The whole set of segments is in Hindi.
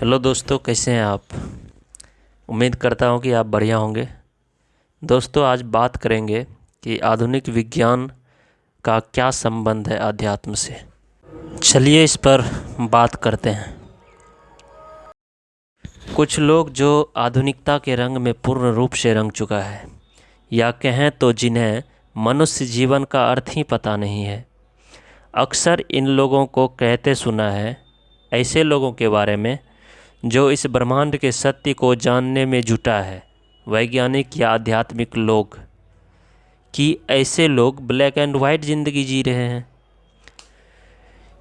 हेलो दोस्तों, कैसे हैं आप। उम्मीद करता हूं कि आप बढ़िया होंगे। दोस्तों, आज बात करेंगे कि आधुनिक विज्ञान का क्या संबंध है अध्यात्म से। चलिए इस पर बात करते हैं। कुछ लोग जो आधुनिकता के रंग में पूर्ण रूप से रंग चुका है, या कहें तो जिन्हें मनुष्य जीवन का अर्थ ही पता नहीं है, अक्सर इन लोगों को कहते सुना है, ऐसे लोगों के बारे में जो इस ब्रह्मांड के सत्य को जानने में जुटा है, वैज्ञानिक या आध्यात्मिक लोग, कि ऐसे लोग ब्लैक एंड वाइट ज़िंदगी जी रहे हैं।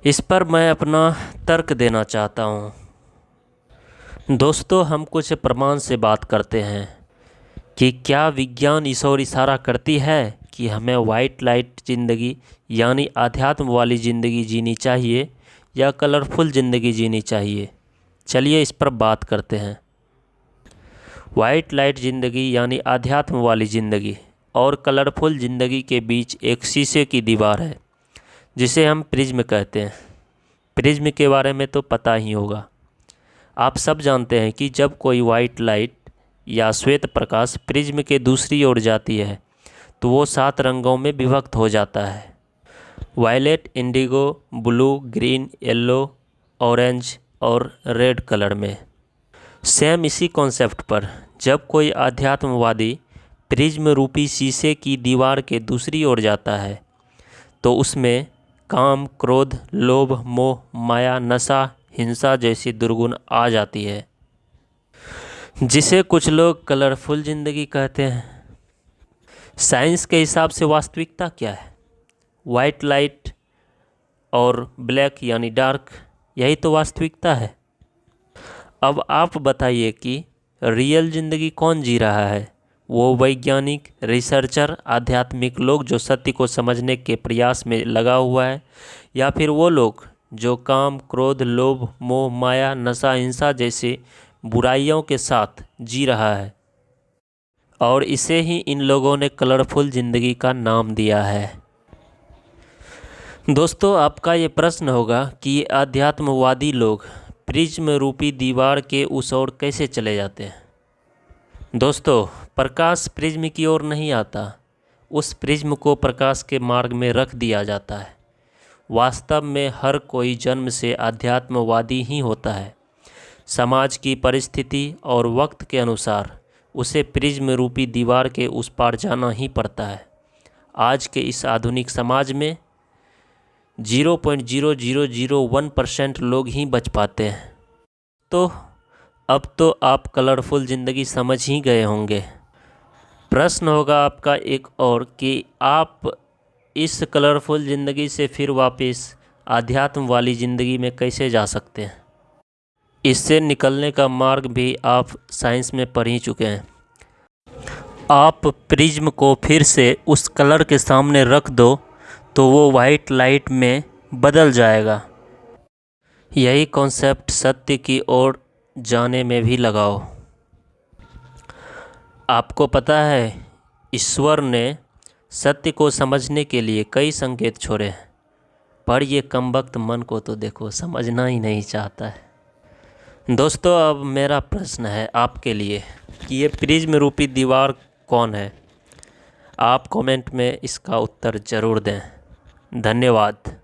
इस पर मैं अपना तर्क देना चाहता हूँ। दोस्तों, हम कुछ प्रमाण से बात करते हैं कि क्या विज्ञान इस ओर इशारा करती है कि हमें वाइट लाइट ज़िंदगी यानी आध्यात्म वाली ज़िंदगी जीनी चाहिए या कलरफुल ज़िंदगी जीनी चाहिए। चलिए इस पर बात करते हैं। वाइट लाइट ज़िंदगी यानी आध्यात्म वाली ज़िंदगी और कलरफुल ज़िंदगी के बीच एक शीशे की दीवार है, जिसे हम प्रिज्म कहते हैं। प्रिज्म के बारे में तो पता ही होगा। आप सब जानते हैं कि जब कोई वाइट लाइट या श्वेत प्रकाश प्रिज्म के दूसरी ओर जाती है तो वो 7 रंगों में विभक्त हो जाता है। Violet, indigo, blue, green, yellow, orange और रेड कलर में। सेम इसी कॉन्सेप्ट पर जब कोई आध्यात्मवादी प्रिज्म रूपी शीशे की दीवार के दूसरी ओर जाता है तो उसमें काम, क्रोध, लोभ, मोह, माया, नशा, हिंसा जैसी दुर्गुण आ जाती है, जिसे कुछ लोग कलरफुल ज़िंदगी कहते हैं। साइंस के हिसाब से वास्तविकता क्या है? वाइट लाइट और ब्लैक यानी डार्क, यही तो वास्तविकता है। अब आप बताइए कि रियल ज़िंदगी कौन जी रहा है? वो वैज्ञानिक, रिसर्चर, आध्यात्मिक लोग जो सत्य को समझने के प्रयास में लगा हुआ है, या फिर वो लोग जो काम, क्रोध, लोभ, मोह, माया, नशा, हिंसा जैसे बुराइयों के साथ जी रहा है, और इसे ही इन लोगों ने कलरफुल ज़िंदगी का नाम दिया है। दोस्तों, आपका ये प्रश्न होगा कि ये आध्यात्मवादी लोग प्रिज्म रूपी दीवार के उस ओर कैसे चले जाते हैं। दोस्तों, प्रकाश प्रिज्म की ओर नहीं आता, उस प्रिज्म को प्रकाश के मार्ग में रख दिया जाता है। वास्तव में हर कोई जन्म से आध्यात्मवादी ही होता है। समाज की परिस्थिति और वक्त के अनुसार उसे प्रिज्म रूपी दीवार के उस पार जाना ही पड़ता है। आज के इस आधुनिक समाज में 0.0001% लोग ही बच पाते हैं। तो अब तो आप कलरफुल ज़िंदगी समझ ही गए होंगे। प्रश्न होगा आपका एक और कि आप इस कलरफुल ज़िंदगी से फिर वापस आध्यात्म वाली ज़िंदगी में कैसे जा सकते हैं। इससे निकलने का मार्ग भी आप साइंस में पढ़ ही चुके हैं। आप प्रिज्म को फिर से उस कलर के सामने रख दो तो वो वाइट लाइट में बदल जाएगा। यही कॉन्सेप्ट सत्य की ओर जाने में भी लगाओ। आपको पता है, ईश्वर ने सत्य को समझने के लिए कई संकेत छोड़े हैं, पर ये कमबख्त मन को तो देखो, समझना ही नहीं चाहता है। दोस्तों, अब मेरा प्रश्न है आपके लिए कि ये प्रिज्म रूपी दीवार कौन है? आप कमेंट में इसका उत्तर ज़रूर दें। धन्यवाद।